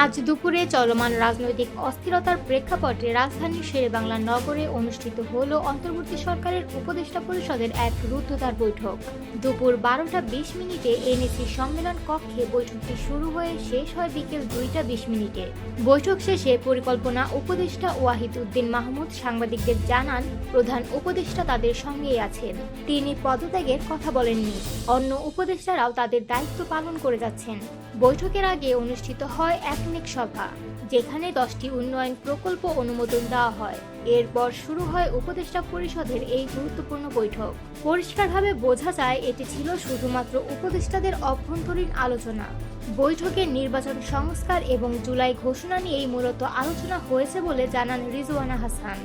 আজ দুপুরে চলমান রাজনৈতিক অস্থিরতার প্রেক্ষাপটে রাজধানীর শেরেবাংলা নগরে অনুষ্ঠিত হল অন্তর্বর্তী সরকারের উপদেষ্টা পরিষদের এক রুদ্ধদ্বার বৈঠক। দুপুর 12টা 20 মিনিটে এনএসি সম্মেলন কক্ষে বৈঠকটি শুরু হয়ে শেষ হয় বিকেল 2টা 20 মিনিটে। বৈঠক শেষে পরিকল্পনা উপদেষ্টা ওয়াহিদ উদ্দিন মাহমুদ সাংবাদিকদের জানান, প্রধান উপদেষ্টা তাদের সঙ্গেই আছেন। তিনি পদত্যাগের কথা বলেননি। অন্য উপদেষ্টারাও তাদের দায়িত্ব পালন করে যাচ্ছেন। বৈঠকের আগে অনুষ্ঠিত হয় একনেক সভা, যেখানে 10টি উন্নয়ন প্রকল্প অনুমোদন দেওয়া হয়। এরপর শুরু হয় উপদেষ্টা পরিষদের এই গুরুত্বপূর্ণ বৈঠক। পরিষ্কারভাবে বোঝা যায় এটি ছিল শুধুমাত্র উপদেষ্টাদের অভ্যন্তরীণ আলোচনা। বৈঠকে নির্বাচন সংস্কার এবং জুলাই ঘোষণা নিয়েই মূলত আলোচনা হয়েছে বলে জানান রিজওয়ানা হাসান।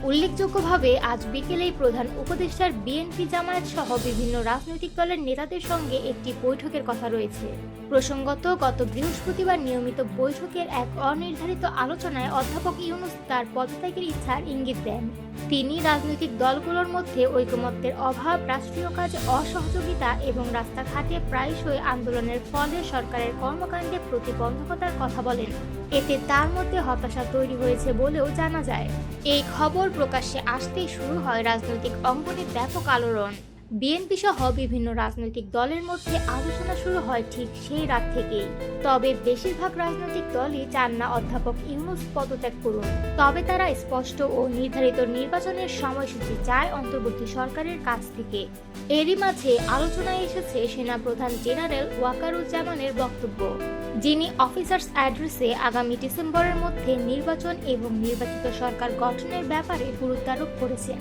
উল্লেখযোগ্যভাবে আজ বিকেলেই প্রধান উপদেষ্টার বিএনপি জামায়াত সহ বিভিন্ন রাজনৈতিক দলের নেতাদের সঙ্গে একটি বৈঠকের কথা রয়েছে। প্রসঙ্গত, গত বৃহস্পতিবার নিয়মিত বৈঠকের এক অনির্ধারিত আলোচনায় অধ্যাপক ইউনূস তার পদত্যাগের ইচ্ছার ইঙ্গিত দেন। তিনি রাজনৈতিক দলগুলোর মধ্যে ঐকমত্যের অভাব, রাষ্ট্রীয় কাজে অসহযোগিতা এবং রাস্তাঘাটে প্রায়শই আন্দোলনের ফলে সরকারের কর্মকাণ্ডে প্রতিবন্ধকতার কথা বলেন। এতে তার মধ্যে হতাশা তৈরি হয়েছে বলেও জানা যায়। এই খবর প্রকাশ্যে আসতেই শুরু হয় রাজনৈতিক অঙ্গনে ব্যাপক আলোড়ন। বিএনপি সহ বিভিন্ন রাজনৈতিক দলের মধ্যে আলোচনা শুরু হয় ঠিক সেই রাত থেকেই। তবে বেশিরভাগ রাজনৈতিক দলই চান না অধ্যাপক ইউনূস পদত্যাগ করুন। তবে তারা স্পষ্ট ও নির্ধারিত নির্বাচনের সময়সূচি চায় অন্তর্বর্তী সরকারের কাছ থেকে। এরই মাঝে আলোচনায় এসেছে সেনাপ্রধান জেনারেল ওয়াকারুজ্জামানের বক্তব্য, যিনি অফিসার্স অ্যাড্রেসে আগামী ডিসেম্বরের মধ্যে নির্বাচন এবং নির্বাচিত সরকার গঠনের ব্যাপারে গুরুত্বারোপ করেছেন।